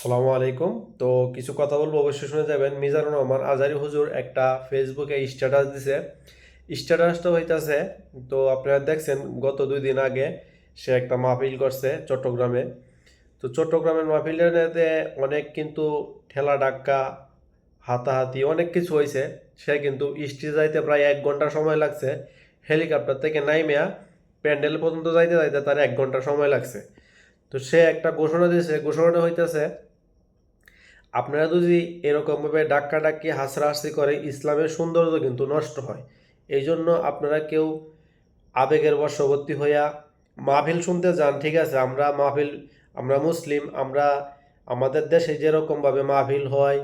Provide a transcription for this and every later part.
আসসালামু আলাইকুম। তো কিছু কথা বলবো, অবশ্যই শুনে যাবেন। মিজানুর রহমান আজারি হুজুর একটা ফেসবুকে স্ট্যাটাস দিছে। স্ট্যাটাসটা হইতাছে, তো আপনারা দেখছেন গত 2 দিন আগে সে একটা মাহফিল করছে চট্টগ্রামে। তো চট্টগ্রামের মাহফিলেতে অনেক কিন্তু ঠেলা ডাক্কা হাতাহাতি অনেক কিছু হয়েছে। সে কিন্তু স্টেজে যাইতে প্রায় 1 ঘন্টা সময় লাগছে। হেলিকপ্টার থেকে নাইমিয়া প্যান্ডেল পর্যন্ত যাইতে যাইতে তার 1 ঘন্টা সময় লাগছে। তো সে একটা ঘোষণা দিয়েছে, ঘোষণাটা হইতেছে, আপনারা যদি এরকমভাবে ডাক্কাডাক্কি হাসাহাসি করে ইসলামের সৌন্দর্য কিন্তু নষ্ট হয়। এই জন্য আপনারা কেউ আবেগের বশবর্তী হইয়া মাহফিল শুনতে যান, ঠিক আছে, আমরা মাহফিল, আমরা মুসলিম, আমরা আমাদের দেশে যেরকমভাবে মাহফিল হয়,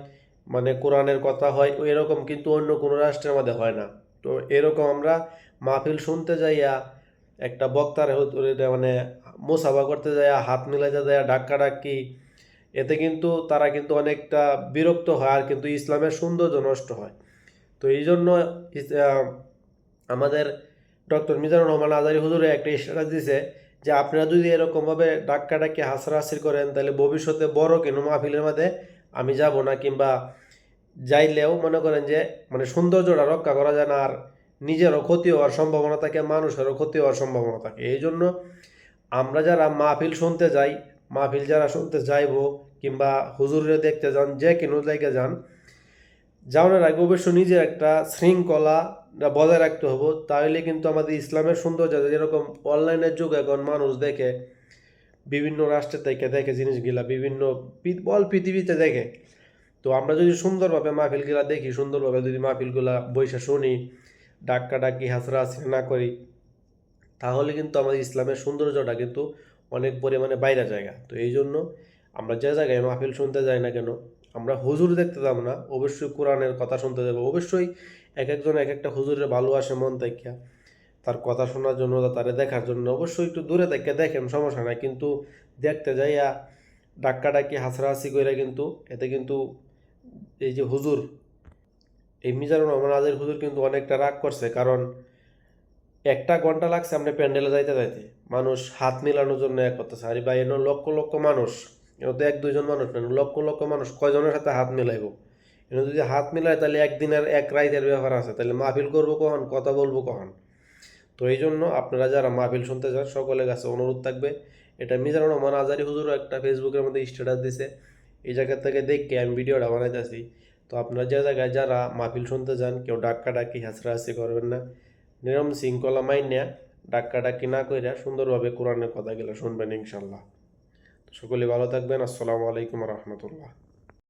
মানে কোরআনের কথা হয়, ওই এরকম কিন্তু অন্য কোনো রাষ্ট্রের মধ্যে হয় না। তো এরকম আমরা মাহফিল শুনতে যাইয়া একটা বক্তার মানে মুসাফা করতে যাইয়া হাত মিলাইতে যাইয়া ডাক্কাডাক্কি, এতে কিন্তু তারা কিন্তু অনেকটা বিরক্ত হয় আর কিন্তু ইসলামের সৌন্দর্য নষ্ট হয়। তো এই জন্য আমাদের ডক্টর মিজানুর রহমান আজারি হুজুরে একটা স্ট্যাটাস দিছে যে আপনারা যদি এরকমভাবে ডাক্কাডাক্কি হাসাহাসি করেন তাহলে ভবিষ্যতে বড় কোনো মাহফিলের মধ্যে আমি যাব না, কিংবা যাইলেও মনে করেন যে মানে সৌন্দর্যটা রক্ষা করা যায় না, আর নিজেরও ক্ষতি হওয়ার সম্ভাবনা থাকে, মানুষেরও ক্ষতি হওয়ার সম্ভাবনা থাকে। এই জন্য আমরা যারা মাহফিল শুনতে যাই, মাহফিল যারা শুনতে যাইবো, কিংবা হুজুরে দেখতে যান, যে কোনো জায়গায় যান, যাওয়ার আগে অবশ্যই নিজের একটা শৃঙ্খলা বজায় রাখতে হবে। তাহলে কিন্তু আমাদের ইসলামের সৌন্দর্য, যেরকম অনলাইনের যুগ, এখন মানুষ দেখে বিভিন্ন রাষ্ট্রের থেকে দেখে জিনিসগুলা, বিভিন্ন বল পৃথিবীতে দেখে। তো আমরা যদি সুন্দরভাবে মাহফিলগুলা দেখি, সুন্দরভাবে যদি মাহফিলগুলা বৈশা শুনি, ডাক্কাডাক্কি হাসাহাসি না করি, তাহলে কিন্তু আমাদের ইসলামের সৌন্দর্যটা কিন্তু অনেক পরিমাণে বাইরে জায়গা। তো এই জন্য আমরা যে জায়গায় মাহফিল শুনতে যাই না কেন, আমরা হুজুর দেখতে যাব না, অবশ্যই কোরআনের কথা শুনতে যাব। অবশ্যই এক একজন এক একটা হুজুরের ভালোবাসে মন থেকে, তার কথা শোনার জন্য বা তারে দেখার জন্য অবশ্যই একটু দূরে থেকে দেখেন, সমস্যা নাই, কিন্তু দেখতে যাইয়া ডাক্কাডাক্কি হাসাহাসি করে কিন্তু এতে কিন্তু এই যে হুজুর, এই মিজানুর রহমান আজের হুজুর কিন্তু অনেকটা রাগ করছে। কারণ 1 ঘন্টা লাগছে আমরা প্যান্ডেলে যাইতে যাইতে, মানুষ হাত মিলানোর জন্য এক করতেছে। আরে ভাই, এনে লক্ষ লক্ষ মানুষ, এনে তো 1-2 জন মানুষ না, লক্ষ লক্ষ মানুষ, কয়জনের সাথে হাত মিলাইব? এনে যদি হাত মিলায় তাহলে একদিনের এক রাইতের ব্যাপার আছে, তাহলে মাহফিল করবো কখন, কথা বলবো কখন? তো এই জন্য আপনারা যারা মাহফিল শুনতে যান, সকলের কাছে অনুরোধ থাকবে, এটা মিজানুর রহমান আজারি হুজুরও একটা ফেসবুকের মধ্যে স্ট্যাটাস দিছে, এই জায়গা থেকে দেখে আমি ভিডিওটা বানাইতেছি। তো আপনারা যে জায়গায় যারা মাহফিল শুনতে যান, কেউ ডাক্কাডাক্কি হাসাহাসি করবেন না, নিয়ম শৃঙ্খলা মাইন্যা ডাক্কাডাক্কি না কইরা সুন্দরভাবে কোরআনের কথাগুলো শুনবেন ইনশাল্লাহ। তো সকলে ভালো থাকবেন। আসসালামু আলাইকুম রহমতুল্লাহ।